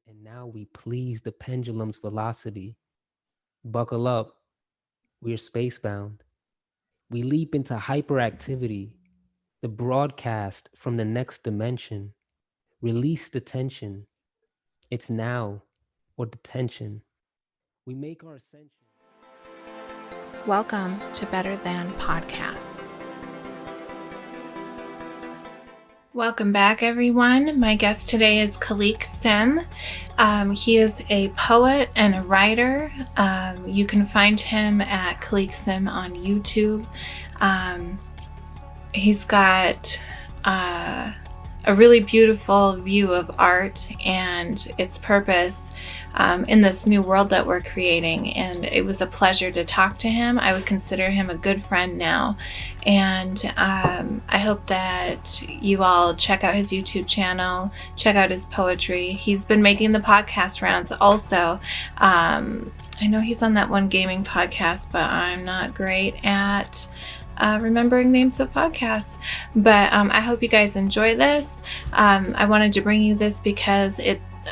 And now we please the pendulum's velocity. Buckle up, we're spacebound. We leap into hyperactivity, the broadcast from the next dimension. Release the tension. It's now or detention. We make our ascension. Welcome to Better Than Podcasts. Welcome back, everyone. My guest today is Khaliq Sim. He is a poet and a writer. You can find him at Khaliq Sim on YouTube. He's got a really beautiful view of art and its purpose in this new world that we're creating. And it was a pleasure to talk to him. I would consider him a good friend now. And I hope that you all check out his YouTube channel, check out his poetry. He's been making the podcast rounds also. I know he's on that one gaming podcast, but I'm not great at remembering names of podcasts. But I hope you guys enjoy this. I wanted to bring you this because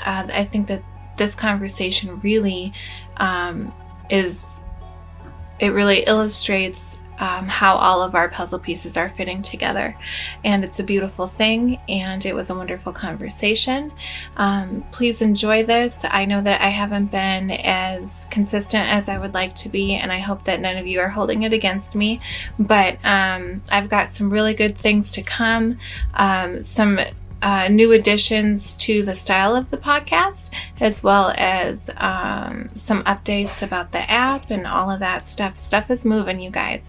I think that this conversation really really illustrates how all of our puzzle pieces are fitting together. And it's a beautiful thing, and it was a wonderful conversation. Please enjoy this. I know that I haven't been as consistent as I would like to be, and I hope that none of you are holding it against me. But I've got some really good things to come, some new additions to the style of the podcast, as well as some updates about the app and all of that stuff. Stuff is moving, you guys.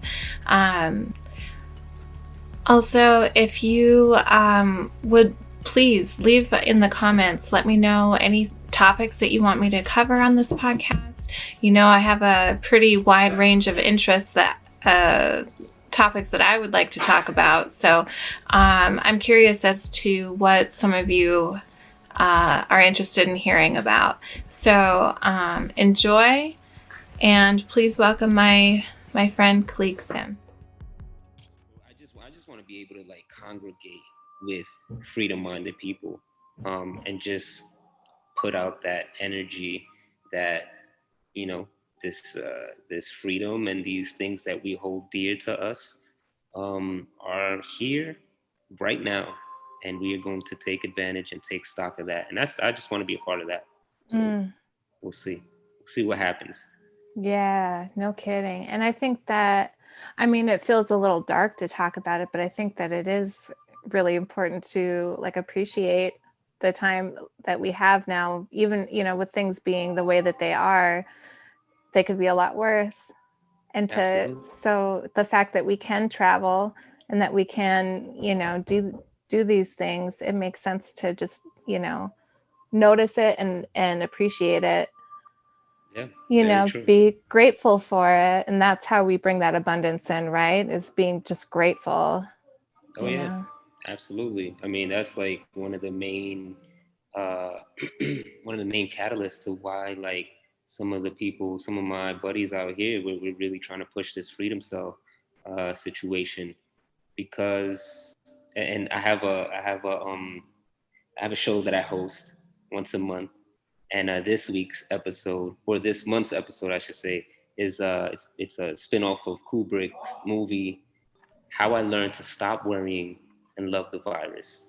Also, if you would please leave in the comments, let me know any topics that you want me to cover on this podcast. You know, I have a pretty wide range of interests that topics that I would like to talk about. So I'm curious as to what some of you are interested in hearing about. So enjoy, and please welcome my friend Khaliq Sim. I just want to be able to congregate with freedom-minded people, and just put out that energy that this freedom and these things that we hold dear to us are here right now, and we are going to take advantage and take stock of that. And I just want to be a part of that. So we'll see what happens. Yeah, no kidding. And I think that, it feels a little dark to talk about it, but I think that it is really important to appreciate the time that we have now. Even, with things being the way that they could be a lot worse. And so the fact that we can travel and that we can, do these things, it makes sense to just, notice it and appreciate it. Yeah, be grateful for it. And that's how we bring that abundance in, right? Is being just grateful. Oh, yeah, absolutely. That's one of the main one of the main catalysts to why some of my buddies out here, we're really trying to push this freedom cell situation, because and I have a show that I host once a month, and this month's episode, I should say, is it's a spinoff of Kubrick's movie How I Learned to Stop Worrying and Love the Virus.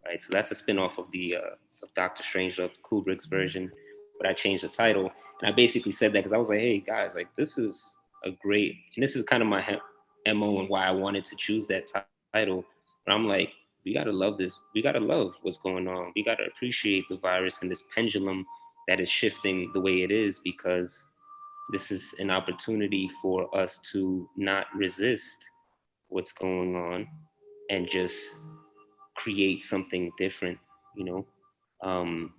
Right, so that's a spinoff of the of Doctor Strangelove, Kubrick's version, but I changed the title, and I basically said that because I was like, hey guys, this is a great, and this is kind of my MO and why I wanted to choose that title. But I'm like, we gotta love this. We gotta love what's going on. We gotta appreciate the virus and this pendulum that is shifting the way it is, because this is an opportunity for us to not resist what's going on and just create something different, you know? Um,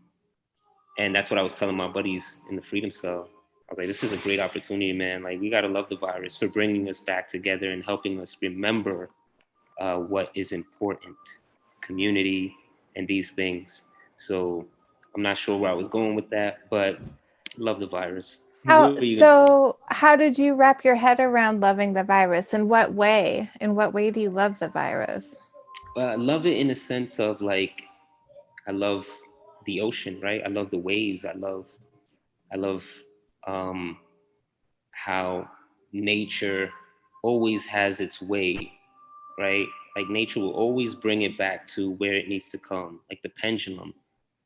and that's what I was telling my buddies in the Freedom Cell. I was like, this is a great opportunity, man. We gotta love the virus for bringing us back together and helping us remember what is important, community, and these things. So I'm not sure where I was going with that, but love the virus. How did you wrap your head around loving the virus? In what way? In what way do you love the virus? I love it in a sense of I love the ocean, right? I love the waves. I love um, how nature always has its way, right? Like nature will always bring it back to where it needs to come, like the pendulum,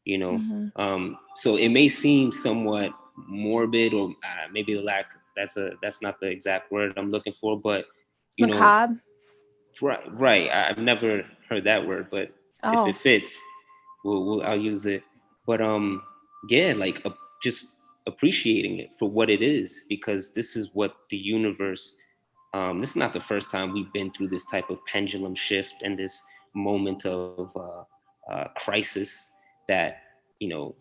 you know. Mm-hmm. So it may seem somewhat morbid, or maybe the lack. That's not the exact word I'm looking for, but you know, Macabre. right, right. I've never heard that word, but if it Oh. fits, I'll use it. But yeah, like just appreciating it for what it is, because this is what the universe. This is not the first time we've been through this type of pendulum shift and this moment of crisis. That you know,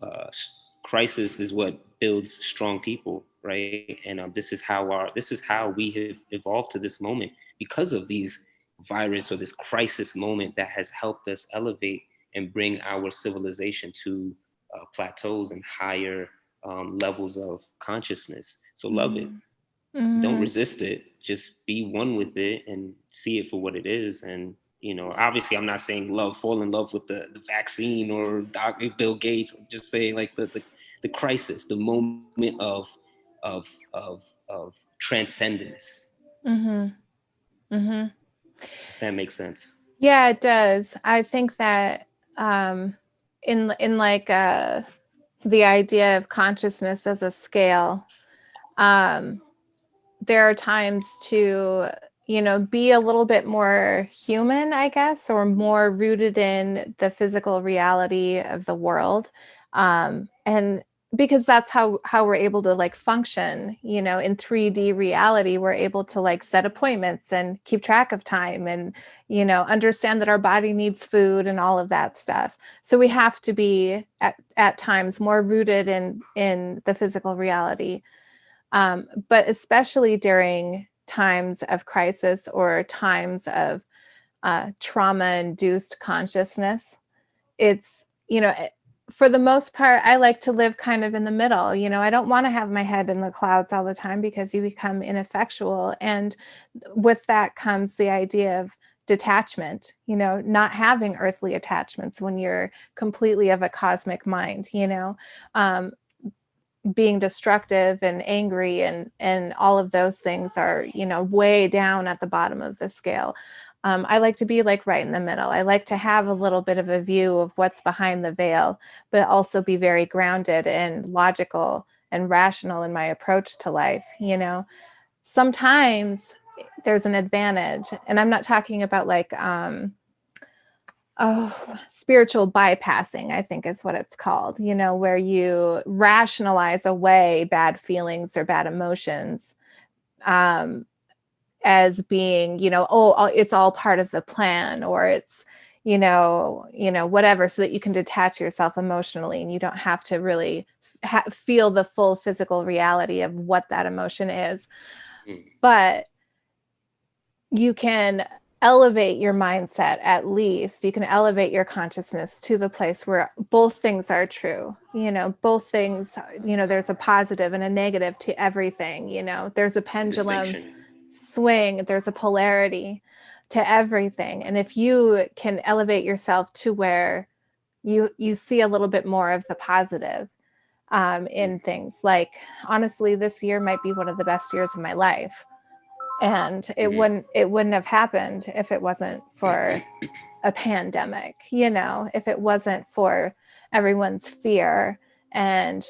crisis is what builds strong people, right? And this is how we have evolved to this moment because of these virus or this crisis moment that has helped us elevate and bring our civilization to plateaus and higher levels of consciousness. So love it. Mm-hmm. Don't Mm-hmm. resist it. Just be one with it and see it for what it is. And you know, obviously, I'm not saying fall in love with the vaccine or Dr. Bill Gates. I'm just saying like the crisis, the moment of of of transcendence, Mm-hmm. Mm-hmm. if that makes sense. Yeah, it does. I think that um, in like the idea of consciousness as a scale, um, there are times to, be a little bit more human, I guess, or more rooted in the physical reality of the world. And because that's how we're able to like function, in 3D reality, we're able to like set appointments and keep track of time and, understand that our body needs food and all of that stuff. So we have to be at times more rooted in the physical reality, but especially during times of crisis or times of trauma-induced consciousness. It's, for the most part, I like to live kind of in the middle. I don't want to have my head in the clouds all the time because you become ineffectual. And with that comes the idea of detachment, not having earthly attachments when you're completely of a cosmic mind, um, being destructive and angry and all of those things are way down at the bottom of the scale. I like to be like right in the middle. I like to have a little bit of a view of what's behind the veil, but also be very grounded and logical and rational in my approach to life. Sometimes there's an advantage, and I'm not talking about like spiritual bypassing, I think is what it's called, where you rationalize away bad feelings or bad emotions, um, as being, it's all part of the plan, or it's, whatever, so that you can detach yourself emotionally and you don't have to really feel the full physical reality of what that emotion is. Mm. But you can elevate your mindset. At least you can elevate your consciousness to the place where both things are true. Both things, there's a positive and a negative to everything. There's a pendulum Distinction. swing, there's a polarity to everything. And if you can elevate yourself to where you see a little bit more of the positive, Mm. in things, like honestly, this year might be one of the best years of my life, and it wouldn't have happened if it wasn't for a pandemic, if it wasn't for everyone's fear and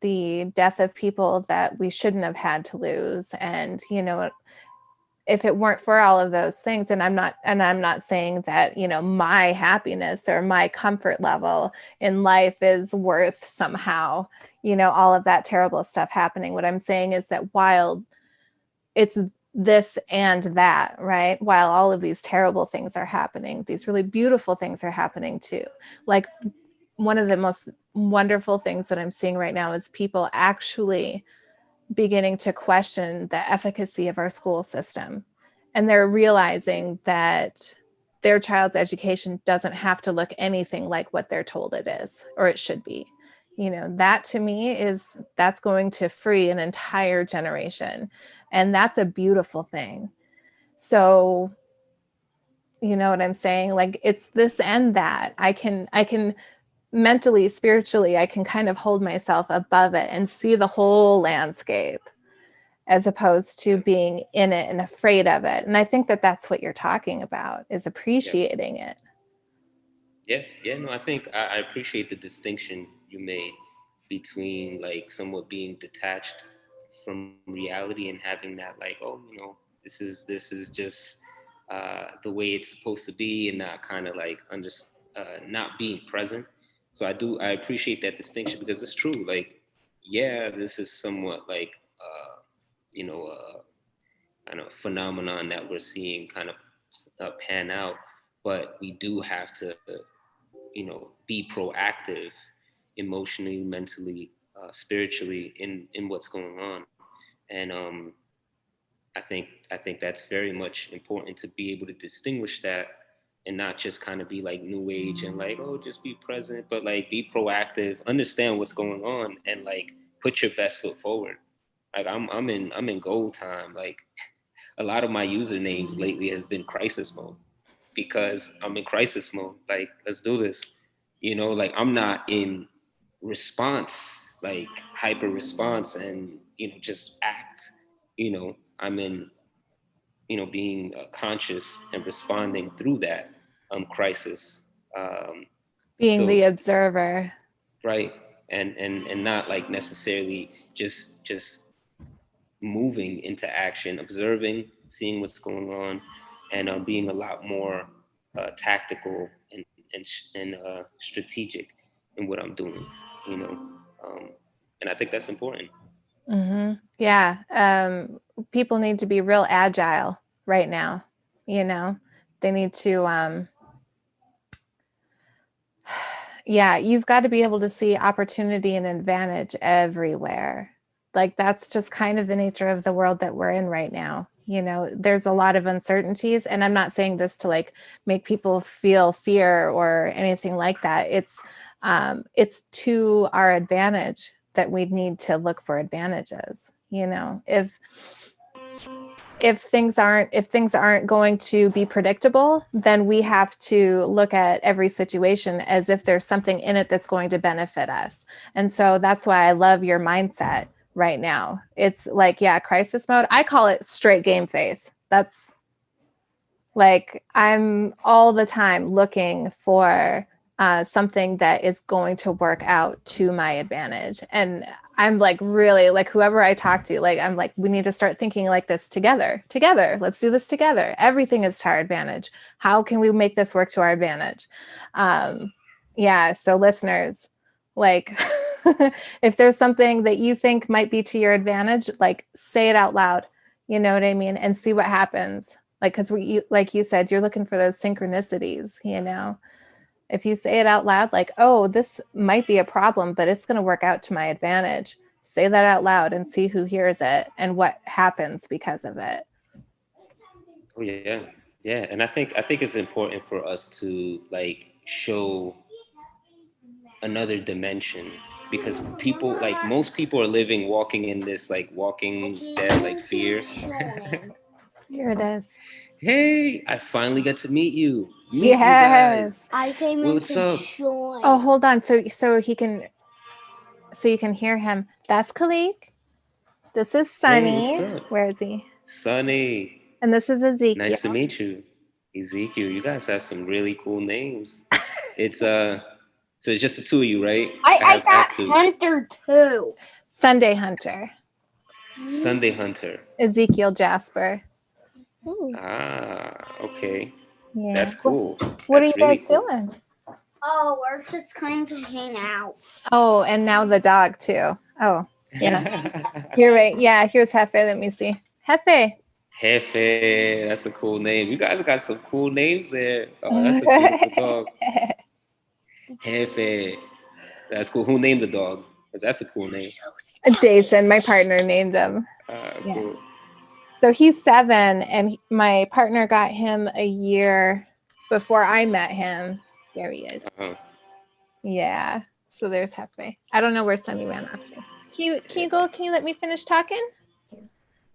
the death of people that we shouldn't have had to lose. And if it weren't for all of those things, and I'm not saying that my happiness or my comfort level in life is worth somehow all of that terrible stuff happening. What I'm saying is that while it's this and that, right? While all of these terrible things are happening, these really beautiful things are happening too. Like, one of the most wonderful things that I'm seeing right now is people actually beginning to question the efficacy of our school system. And they're realizing that their child's education doesn't have to look anything like what they're told it is or it should be. That to me that's going to free an entire generation. And that's a beautiful thing. So, you know what I'm saying? Like, it's this and that. I can mentally, spiritually, I can kind of hold myself above it and see the whole landscape, as opposed to being in it and afraid of it. And I think that that's what you're talking about, is Yep. appreciating it. Yeah. No, I think I appreciate the distinction you made between like somewhat being detached from reality and having that like, oh, this is just the way it's supposed to be, and not kind of like not being present. So I appreciate that distinction, because it's true. Like, yeah, this is somewhat like you know kind of phenomenon that we're seeing kind of pan out, but we do have to be proactive emotionally, mentally, spiritually in what's going on. And I think that's very much important, to be able to distinguish that, and not just kind of be like new age and like, oh, just be present, but like be proactive, understand what's going on, and like put your best foot forward. Like I'm in gold time. Like a lot of my usernames lately has been crisis mode, because I'm in crisis mode. Like, let's do this. Like I'm not in response, like hyper response, and just act. I'm in being conscious and responding through that crisis. Um, Being so the observer. right, and not like necessarily just moving into action, observing, seeing what's going on, and being a lot more tactical and strategic in what I'm doing. You know, um, and I think that's important. Mm-hmm. Yeah. People need to be real agile right now. You know, they need to, yeah, you've got to be able to see opportunity and advantage everywhere. Like, that's just kind of the nature of the world that we're in right now. You know, there's a lot of uncertainties, and I'm not saying this to like make people feel fear or anything like that. It's to our advantage that we need to look for advantages. You know, if things aren't going to be predictable, then we have to look at every situation as if there's something in it that's going to benefit us. And so that's why I love your mindset right now. It's like, yeah, crisis mode. I call it straight game face. That's like, I'm all the time looking for something that is going to work out to my advantage. And I'm like, really, like, whoever I talk to, like, I'm like, we need to start thinking like this together. Let's do this together. Everything is to our advantage. How can we make this work to our advantage? Yeah. So listeners, like, if there's something that you think might be to your advantage, like, say it out loud. You know what I mean? And see what happens. Like, because like you said, you're looking for those synchronicities, you know? If you say it out loud, like, oh, this might be a problem, but it's going to work out to my advantage. Say that out loud and see who hears it and what happens because of it. Oh yeah, and I think it's important for us to like show another dimension, because people, like most people, are living walking in this like walking dead like fear. Here it is. Hey, I finally got to meet you Yes. guys. I came in What's to up? join. Oh, hold on. So you can hear him. That's Khaliq. This is Hey, what's Sunny. up? Where is he? Sunny. And this is Ezekiel. Nice to meet you. Ezekiel, you guys have some really cool names. It's so it's just the two of you, right? I I have got two. Hunter too. Sunday Hunter. Sunday Hunter. Ezekiel Jasper. Ah, okay. Yeah. That's cool. What are That's you really guys cool. doing? Oh, we're just going to hang out. Oh, and now the dog too. Oh, yeah. You're right. Yeah, here's Hefe. Let me see. Hefe. Jefe, that's a cool name. You guys got some cool names there. Oh, that's a beautiful dog. Jefe. That's cool. Who named the dog? Because that's a cool name. Jason, my partner, named him. Yeah. Cool. So he's 7, and my partner got him a year before I met him. There he is. Uh-huh. Yeah. So there's Hefe. I don't know where Sunny ran off to. Can you go? Can you let me finish talking?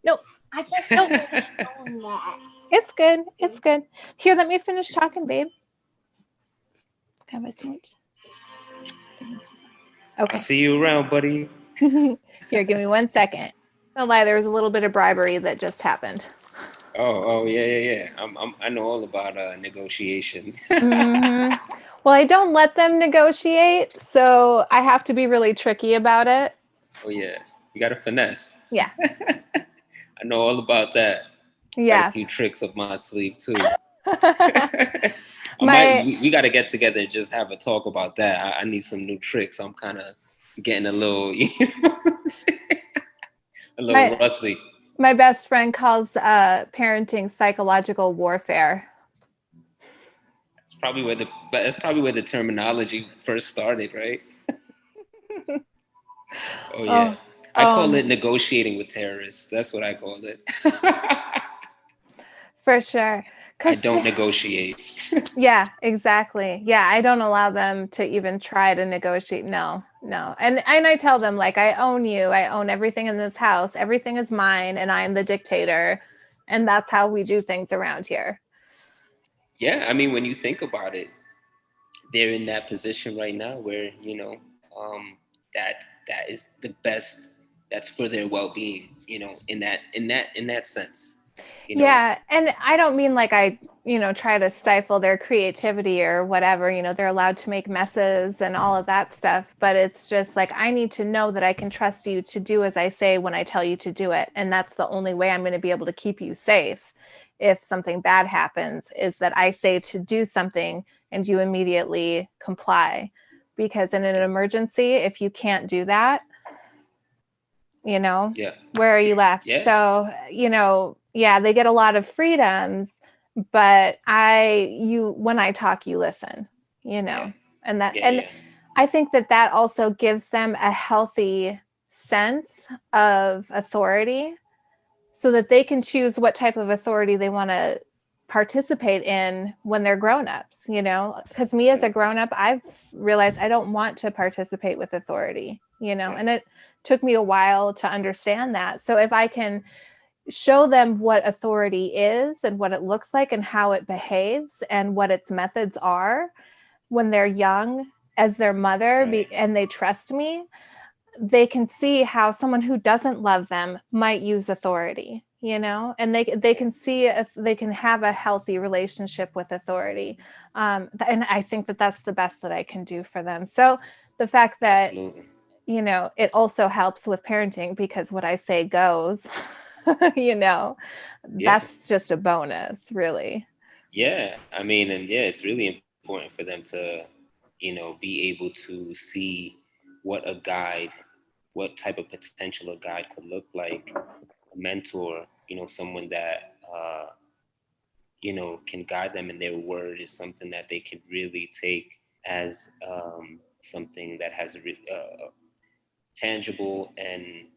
No, I just don't like doing that. it's good. It's good. Here, let me finish talking, babe. Have a smooch. I'll Okay. see you around, buddy. Here, give me 1 second. No lie, there was a little bit of bribery that just happened. Oh, yeah. I know all about negotiation. Well, I don't let them negotiate, so I have to be really tricky about it. Oh yeah, you got to finesse. Yeah. I know all about that. Got a Yeah. few tricks up my sleeve too. We got to get together and just have a talk about that. I need some new tricks. I'm kind of getting a little, a little rusty. My best friend calls parenting psychological warfare. That's probably where the terminology first started, right? Oh yeah. I call it negotiating with terrorists. That's what I call it. For sure. I don't negotiate. Yeah, exactly. Yeah, I don't allow them to even try to negotiate. No. And I tell them, like, I own you. I own everything in this house. Everything is mine, and I'm the dictator. And that's how we do things around here. Yeah, I mean, when you think about it, they're in that position right now where, that is the best. That's for their well-being, in that sense. Yeah, and I don't mean like I try to stifle their creativity or whatever. They're allowed to make messes and all of that stuff, but it's just like, I need to know that I can trust you to do as I say when I tell you to do it, and that's the only way I'm going to be able to keep you safe. If something bad happens, is that I say to do something and you immediately comply, because in an emergency, if you can't do that, where are you left? Yeah. So, yeah, they get a lot of freedoms, but when I talk, you listen, Yeah. and I think that also gives them a healthy sense of authority, so that they can choose what type of authority they want to participate in when they're grown-ups, because me as a grown-up, I've realized I don't want to participate with authority, and it took me a while to understand that. So if I can show them what authority is and what it looks like and how it behaves and what its methods are when they're young as their mother, and they trust me, they can see how someone who doesn't love them might use authority, and they can see they can have a healthy relationship with authority. And I think that's the best that I can do for them. So the fact that, Absolutely. It also helps with parenting, because what I say goes, that's just a bonus, really. Yeah. I mean, and yeah, it's really important for them to, be able to see what type of potential a guide could look like, a mentor, someone that, can guide them in their word is something that they can really take as something that has tangible and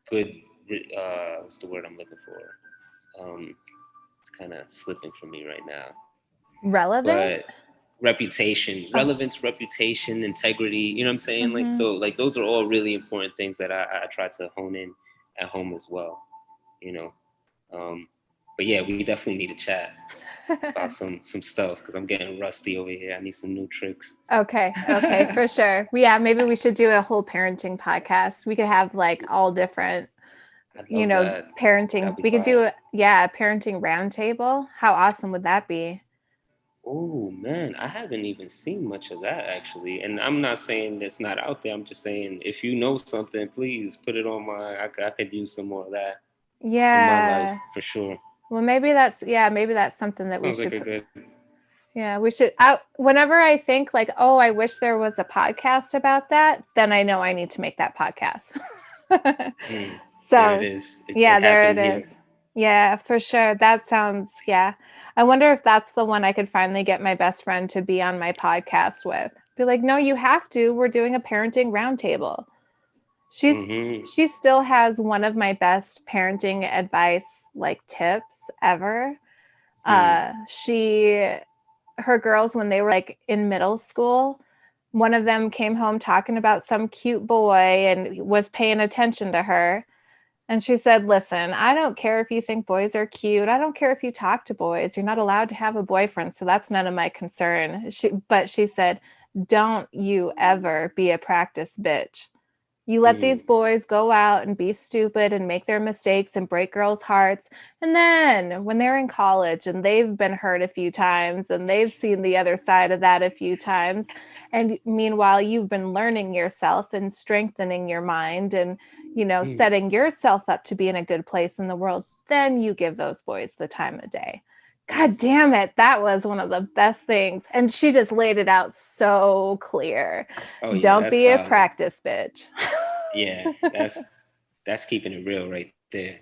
good. What's the word I'm looking for? It's kind of slipping from me right now. Relevant? But reputation, relevance, reputation, integrity. You know what I'm saying? Mm-hmm. Like those are all really important things that I try to hone in at home as well. But yeah, we definitely need to chat about some stuff, because I'm getting rusty over here. I need some new tricks. Okay, for sure. Yeah, maybe we should do a whole parenting podcast. We could have like all different, parenting. We could do a parenting roundtable. How awesome would that be? Oh man, I haven't even seen much of that actually. And I'm not saying it's not out there. I'm just saying, if you know something, please put it on I could use some more of that in my life for sure. Well, maybe that's something that Sounds we should like a good. Yeah, we should. Whenever I think like, oh, I wish there was a podcast about that, then I know I need to make that podcast. So there it is. there it is. Yeah, for sure. That sounds, I wonder if that's the one I could finally get my best friend to be on my podcast with. Be like, no, you have to. We're doing a parenting roundtable. She still has one of my best parenting advice, like, tips ever. Her girls, when they were like in middle school, one of them came home talking about some cute boy and was paying attention to her. And she said, listen, I don't care if you think boys are cute. I don't care if you talk to boys. You're not allowed to have a boyfriend. So that's none of my concern. But she said, don't you ever be a practice bitch. You let Mm, these boys go out and be stupid and make their mistakes and break girls' hearts. And then when they're in college and they've been hurt a few times and they've seen the other side of that a few times, and meanwhile, you've been learning yourself and strengthening your mind and, mm, setting yourself up to be in a good place in the world, then you give those boys the time of day. God mm. damn it. That was one of the best things. And she just laid it out so clear. Oh yeah, Don't that's be a solid. practice bitch. Yeah, that's keeping it real right there.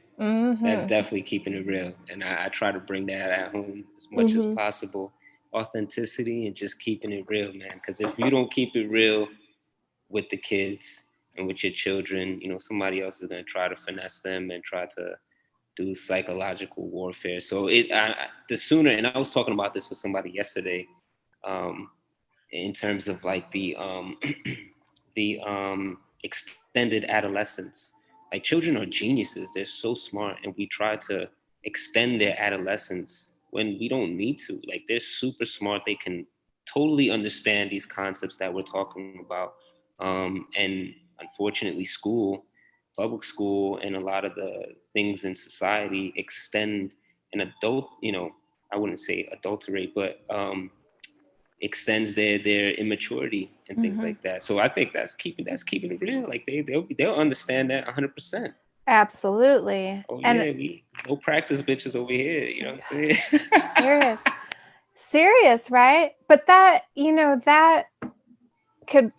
That's Mm-hmm. definitely keeping it real, and I try to bring that at home as much as Mm-hmm. possible. Authenticity and just keeping it real, man. Because if you don't keep it real with the kids and with your children, somebody else is going to try to finesse them and try to do psychological warfare. So the sooner, and I was talking about this with somebody yesterday, um, in terms of like the extended adolescence. Like children are geniuses; they're so smart, and we try to extend their adolescence when we don't need to. Like they're super smart; they can totally understand these concepts that we're talking about. And unfortunately, public school, and a lot of the things in society extend an adult. I wouldn't say adulterate, but extends their immaturity and things Mm-hmm. like that. So I think that's keeping it real. Like they'll understand that 100%. Absolutely. Oh And yeah, we no practice bitches over here. You know what I'm saying? serious. Serious, right? But that, that could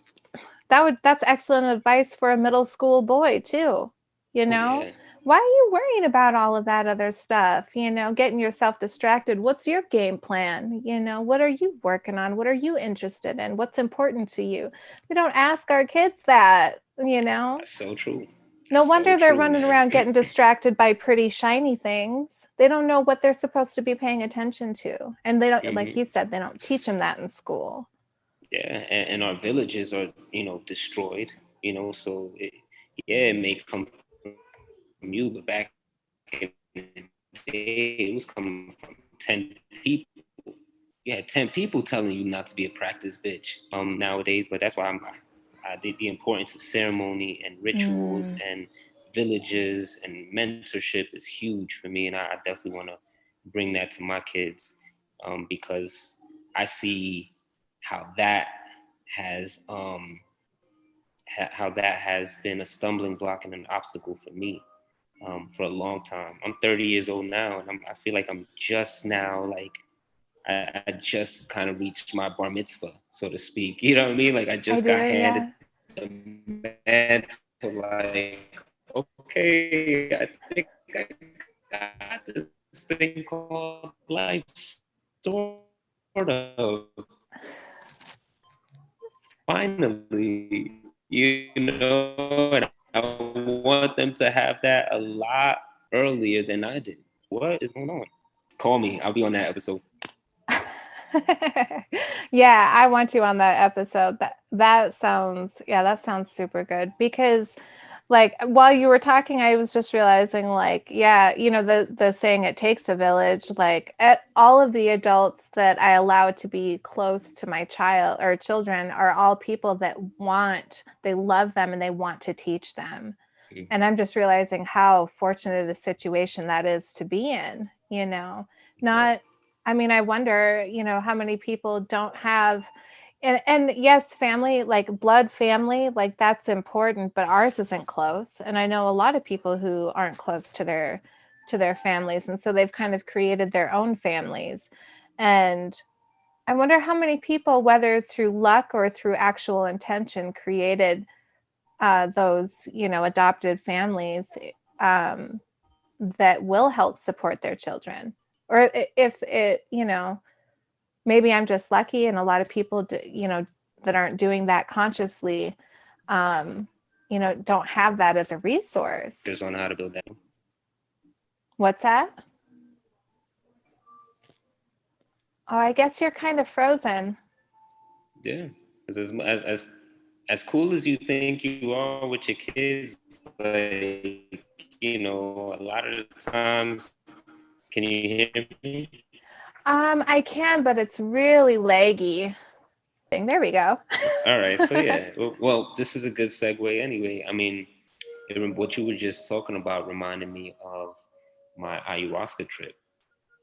that's excellent advice for a middle school boy too. You Oh know? yeah. Why are you worrying about all of that other stuff? Getting yourself distracted. What's your game plan? What are you working on? What are you interested in? What's important to you? We don't ask our kids that. That's so true. No That's so wonder they're true, running man. around getting distracted by pretty shiny things. They don't know what they're supposed to be paying attention to. And they don't, like Hmm. you said, they don't teach them that in school. Yeah, and our villages are destroyed. So yeah, it may come from you, but back in the day, it was coming from 10 people. You had 10 people telling you not to be a practice bitch. Nowadays, but that's why the importance of ceremony and rituals and Mm, villages and mentorship is huge for me, and I definitely want to bring that to my kids, because I see how that has how that has been a stumbling block and an obstacle for me, for a long time. I'm 30 years old now, and I feel like I'm just now like I just kind of reached my bar mitzvah, so to speak. You know what I mean? Like I just I got do, handed yeah. the mantle. Like, okay, I think I got this thing called life, sort of. Finally, and I want them to have that a lot earlier than I did. What is going on? Call me. I'll be on that episode. Yeah, I want you on that episode. That sounds super good because like while you were talking I was just realizing like yeah, the saying it takes a village, like all of the adults that I allow to be close to my child or children are all people that they love them and they want to teach them. And I'm just realizing how fortunate a situation that is to be in. Right. Not, I mean, I wonder, how many people don't have, and yes, family, like blood family, like that's important, but ours isn't close. And I know a lot of people who aren't close to their families. And so they've kind of created their own families. And I wonder how many people, whether through luck or through actual intention, created those adopted families um, that will help support their children, or if it maybe I'm just lucky and a lot of people that aren't doing that consciously um, don't have that as a resource. Just on how to build that. What's that? Oh, I guess you're kind of frozen. Yeah, because as cool as you think you are with your kids, like a lot of the times, can you hear me? I can, but it's really laggy. There we go. All right, so yeah, well, this is a good segue anyway. I mean, what you were just talking about reminded me of my ayahuasca trip,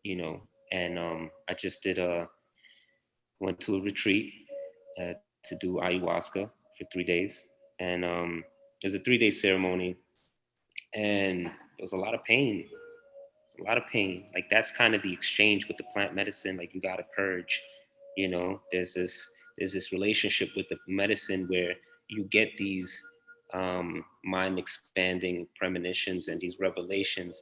you know, and I just did a went to a retreat to do ayahuasca for 3 days, and it was a 3 day ceremony, and it was a lot of pain. It's a lot of pain. Like that's kind of the exchange with the plant medicine. Like you gotta purge. There's this relationship with the medicine where you get these mind expanding premonitions and these revelations,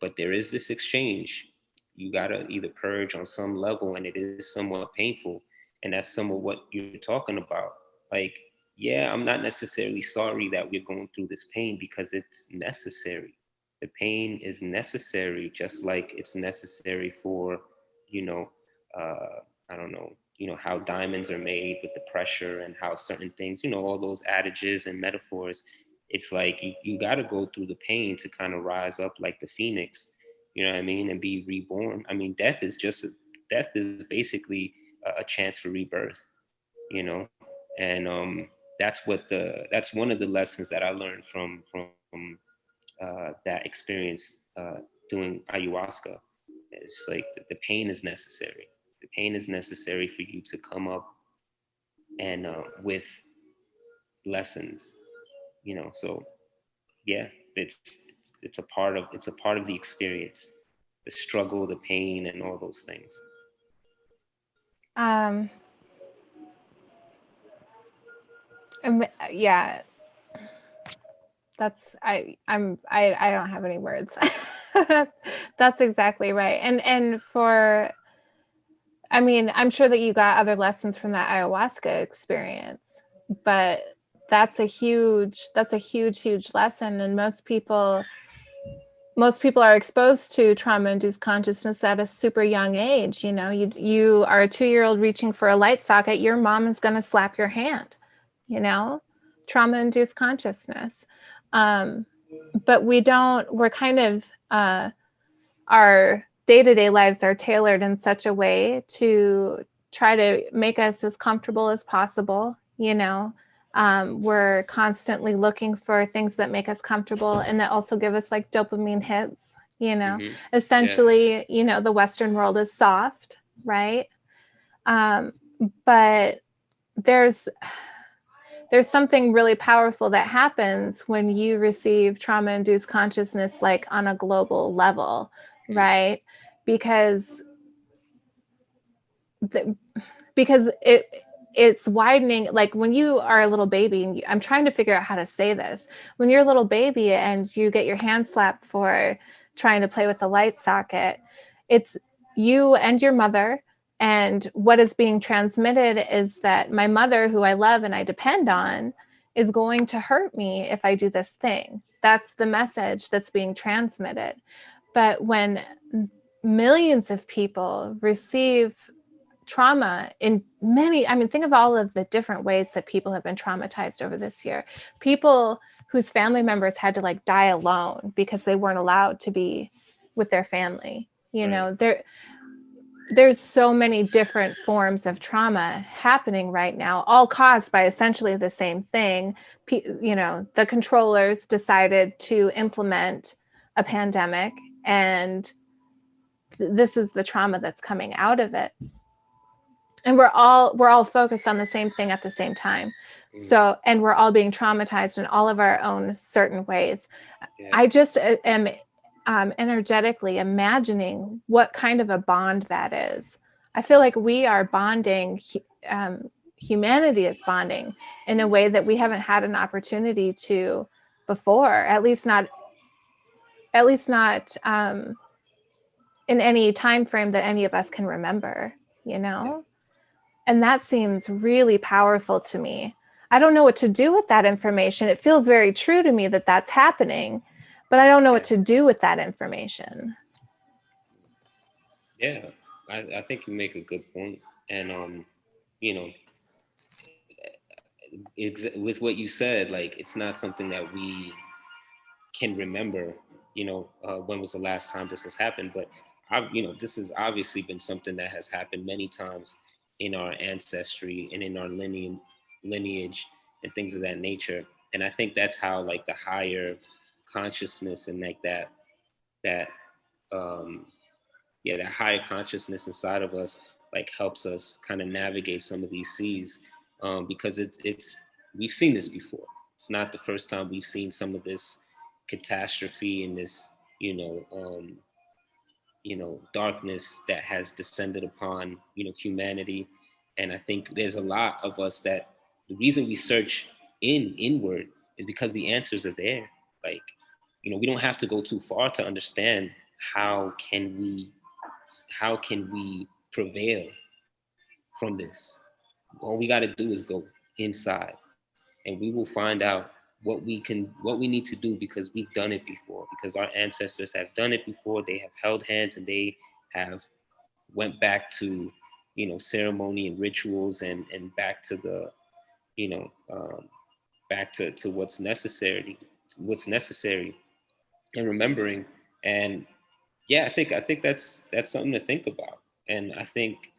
but there is this exchange. You gotta either purge on some level, and it is somewhat painful, and that's some of what you're talking about. Like, yeah, I'm not necessarily sorry that we're going through this pain because it's necessary. The pain is necessary, just like it's necessary for, you know, I don't know, how diamonds are made with the pressure and how certain things, all those adages and metaphors. It's like you got to go through the pain to kind of rise up like the phoenix, you know what I mean, and be reborn. I mean, death is basically a chance for rebirth, you know, and that's one of the lessons that I learned from that experience doing ayahuasca. It's like the pain is necessary. The pain is necessary for you to come up and with lessons, So yeah, it's a part of the experience, the struggle, the pain, and all those things. Um, yeah, I don't have any words. That's exactly right. And I mean, I'm sure that you got other lessons from that ayahuasca experience, but that's a huge lesson. And most people are exposed to trauma-induced consciousness at a super young age. You are a 2-year-old reaching for a light socket, your mom is going to slap your hand, trauma-induced consciousness. But we're kind of, our day-to-day lives are tailored in such a way to try to make us as comfortable as possible. We're constantly looking for things that make us comfortable and that also give us like dopamine hits. Mm-hmm. Essentially, the Western world is soft, right? But there's something really powerful that happens when you receive trauma-induced consciousness, like on a global level, right? Because it's widening. Like when you are a little baby, and I'm trying to figure out how to say this. When you're a little baby and you get your hand slapped for trying to play with a light socket, it's you and your mother. And what is being transmitted is that my mother, who I love and I depend on, is going to hurt me if I do this thing. That's the message that's being transmitted. But when millions of people receive trauma in think of all of the different ways that people have been traumatized over this year. People whose family members had to like die alone because they weren't allowed to be with their family. There's so many different forms of trauma happening right now, all caused by essentially the same thing. The controllers decided to implement a pandemic, and this is the trauma that's coming out of it. And we're all focused on the same thing at the same time. So, and we're all being traumatized in all of our own certain ways. Yeah. I just am energetically imagining what kind of a bond that is. I feel like we are bonding, humanity is bonding in a way that we haven't had an opportunity to before, at least not in any time frame that any of us can remember, Yeah. And that seems really powerful to me. I don't know what to do with that information. It feels very true to me that that's happening, but I don't know what to do with that information. Yeah, I think you make a good point. And, with what you said, like, it's not something that we can remember, when was the last time this has happened, but this has obviously been something that has happened many times in our ancestry and in our lineage and things of that nature. And I think that's how like the higher consciousness and like that um yeah, that higher consciousness inside of us like helps us kind of navigate some of these seas, because it's we've seen this before. It's not the first time we've seen some of this catastrophe and this, you know, darkness that has descended upon, humanity. And I think there's a lot of us that the reason we search inward is because the answers are there. Like, we don't have to go too far to understand how can we how can we prevail from this. All we got to do is go inside, and we will find out what we need to do, because we've done it before, because our ancestors have done it before. They have held hands, and they have went back to, ceremony and rituals, and back to the, you know back to what's necessary, and remembering. And yeah, I think that's something to think about. And I think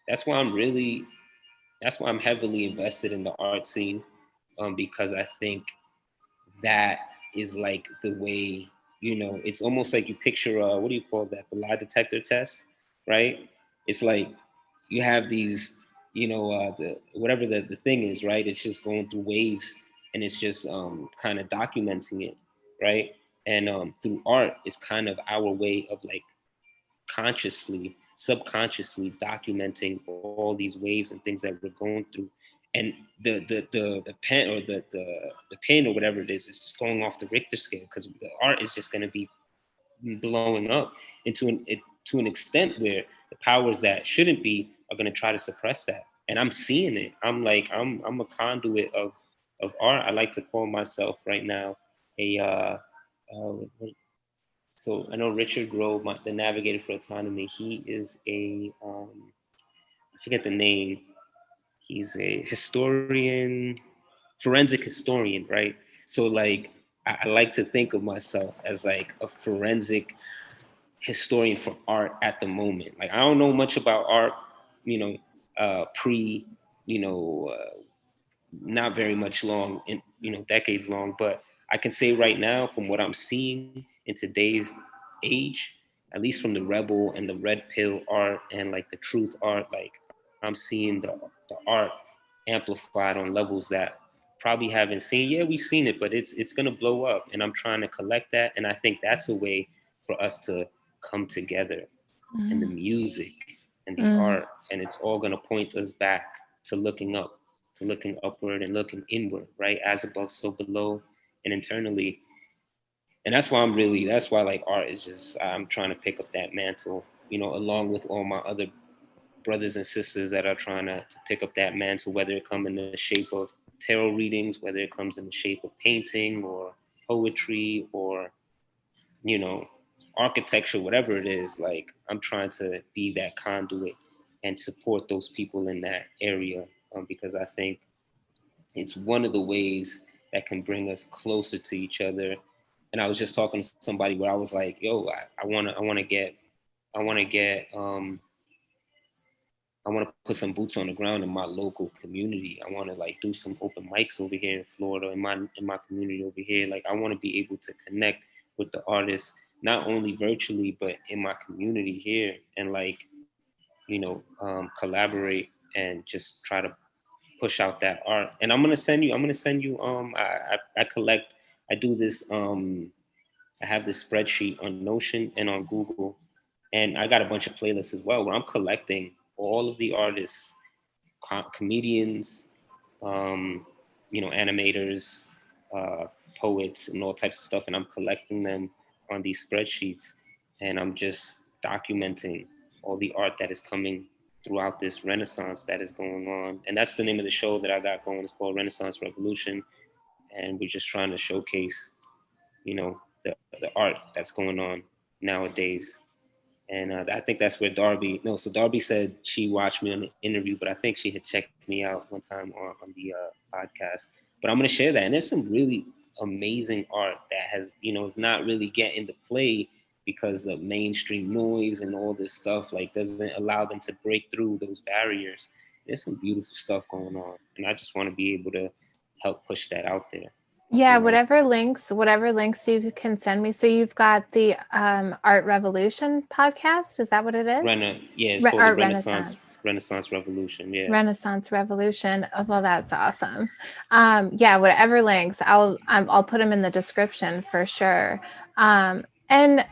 that's why I'm heavily invested in the art scene, because I think that is like the way, it's almost like you picture, what do you call that, the lie detector test, right? It's like you have these, the whatever the thing is, right? It's just going through waves, and it's just kind of documenting it, right? And through art is kind of our way of like consciously, subconsciously documenting all these waves and things that we're going through. And the pen, or the pen, or whatever it is just going off the Richter scale, because the art is just going to be blowing up to an extent where the powers that shouldn't be are going to try to suppress that. And I'm seeing it. I'm a conduit of art. I like to call myself right now a so I know Richard Grove, the navigator for autonomy. He is I forget the name. He's a historian, forensic historian, right? So like, I like to think of myself as like a forensic historian for art at the moment. Like, I don't know much about art, you know, pre, you know, not very much long, in decades long, but I can say right now, from what I'm seeing in today's age, at least from the rebel and the red pill art and like the truth art, like I'm seeing the art amplified on levels that probably haven't seen. Yeah, we've seen it, but it's gonna blow up, and I'm trying to collect that. And I think that's a way for us to come together in the Mm. music and the Mm. art, and it's all going to point us back to looking up, to looking upward and looking inward, right? As above, so below, and internally. And that's why like art is just, I'm trying to pick up that mantle, along with all my other brothers and sisters that are trying to pick up that mantle, whether it come in the shape of tarot readings, whether it comes in the shape of painting or poetry, or you know, architecture, whatever it is. Like, I'm trying to be that conduit and support those people in that area, because I think it's one of the ways that can bring us closer to each other. And I was just talking to somebody where I was like, "Yo, I want to get, I want to put some boots on the ground in my local community. I want to like do some open mics over here in Florida, in my community over here. Like, I want to be able to connect with the artists, not only virtually but in my community here, and like, collaborate and just try to push out that art. And I'm gonna send you I collect, I do this, I have this spreadsheet on Notion and on Google, and I got a bunch of playlists as well where I'm collecting all of the artists, comedians, um, animators, uh, poets, and all types of stuff, and I'm collecting them on these spreadsheets, and I'm just documenting all the art that is coming throughout this renaissance that is going on. And that's the name of the show that I got going. It's called Renaissance Revolution, and we're just trying to showcase, the art that's going on nowadays. And I think that's where Darby. No, so Darby said she watched me on the interview, but I think she had checked me out one time on the podcast. But I'm gonna share that, and there's some really amazing art that has, is not really getting the play because of mainstream noise and all this stuff. Like, doesn't allow them to break through those barriers. there's some beautiful stuff going on, and I just want to be able to help push that out there. Yeah, You know? whatever links you can send me. So you've got the Art Revolution podcast. Is that what it is? Yeah, it's called the Art Renaissance. Renaissance Revolution. Yeah. Renaissance Revolution. Oh, well, that's awesome. Yeah, whatever links, I'll put them in the description for sure. And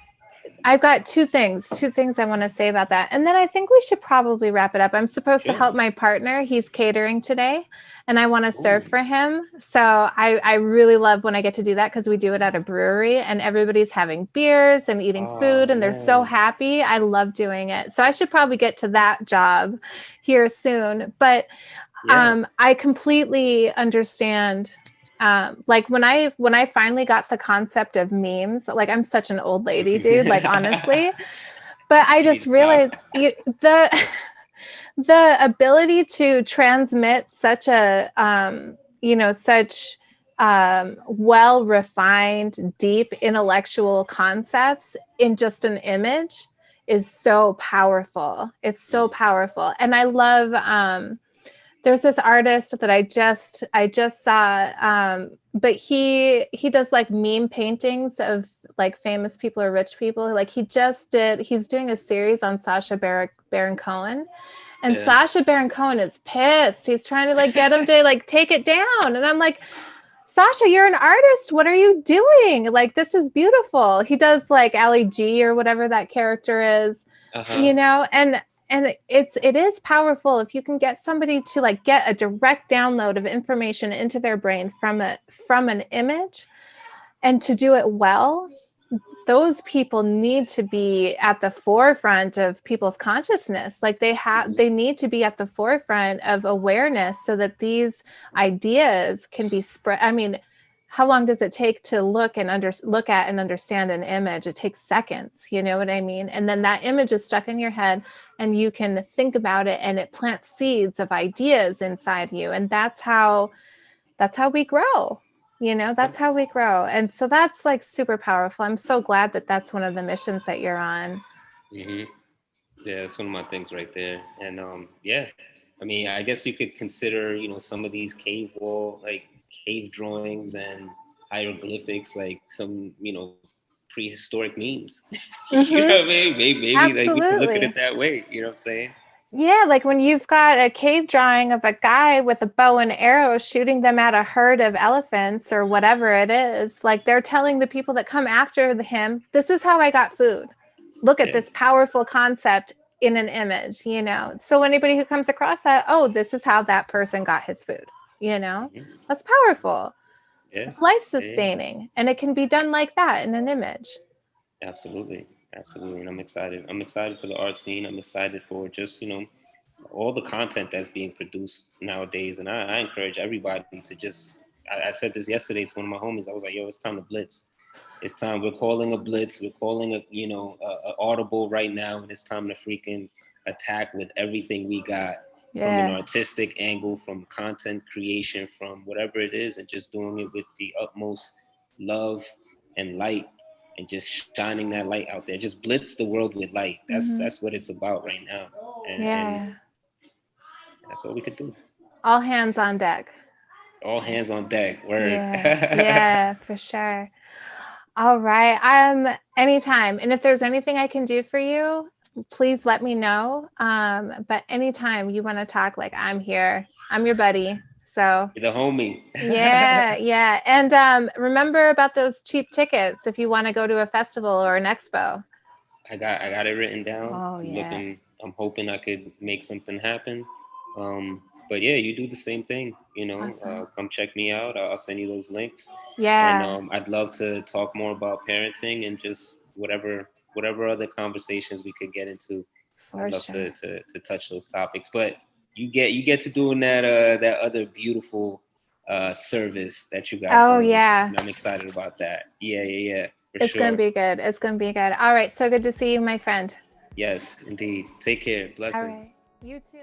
I've got two things I want to say about that. And then I think we should probably wrap it up. I'm supposed to help my partner. He's catering today and I want to serve for him. So I really love when I get to do that because we do it at a brewery and everybody's having beers and eating food and they're so happy. I love doing it. So I should probably get to that job here soon. But I completely understand. Like when I finally got the concept of memes, like I'm such an old lady, dude, like honestly, but I just realized the ability to transmit such a, such well-refined, deep intellectual concepts in just an image is so powerful. It's so powerful. And I love, there's this artist that I just saw, but he does like meme paintings of like famous people or rich people. Like he's doing a series on Sacha Baron Cohen, and Sacha Baron Cohen is pissed. He's trying to like get him to like take it down, and I'm like, Sasha, you're an artist. What are you doing? Like, this is beautiful. He does like Ali G or whatever that character is, and it is powerful if you can get somebody to like get a direct download of information into their brain from an image and to do it well. Those people need to be at the forefront of people's consciousness. Like they need to be at the forefront of awareness so that these ideas can be spread. I mean, how long does it take to look at and understand an image? It takes seconds, you know what I mean? And then that image is stuck in your head and you can think about it and it plants seeds of ideas inside you. And that's how we grow. That's how we grow. And so that's like super powerful. I'm so glad that that's one of the missions that you're on. Yeah, that's one of my things right there. And I mean, I guess you could consider, some of these cave drawings and hieroglyphics, like some, prehistoric memes. You know what I mean? Maybe like we can look at it that way. You know what I'm saying? Yeah, like when you've got a cave drawing of a guy with a bow and arrow shooting them at a herd of elephants or whatever it is, like they're telling the people that come after him, this is how I got food. Look at this powerful concept in an image, So anybody who comes across that, oh, this is how that person got his food, That's powerful. It's life-sustaining, and it can be done like that in an image. Absolutely. And I'm excited for the art scene. I'm excited for just all the content that's being produced nowadays, and I encourage everybody to just I said this yesterday to one of my homies. I was like, yo, it's time to blitz. It's time. We're calling a blitz. We're calling a audible right now, and it's time to freaking attack with everything we got from an artistic angle, from content creation, from whatever it is, and just doing it with the utmost love and light, and just shining that light out there. Just blitz the world with light. That's what it's about right now. And that's all we could do. All hands on deck. All hands on deck. Word. Yeah, for sure. All right. Anytime. And if there's anything I can do for you, please let me know. But anytime you want to talk, like I'm here. I'm your buddy. So you're the homie. Yeah. And remember about those cheap tickets if you want to go to a festival or an expo. I got it written down. Oh, yeah. I'm hoping I could make something happen. But yeah, you do the same thing, awesome. Come check me out. I'll send you those links. Yeah. And I'd love to talk more about parenting and just whatever other conversations we could get into. I'd love to touch those topics. But you get to doing that other beautiful service that you got. Oh, yeah. And I'm excited about that. Yeah. It's sure. Gonna be good. It's gonna be good. All right. So good to see you, my friend. Yes, indeed. Take care. Blessings. All right. You too.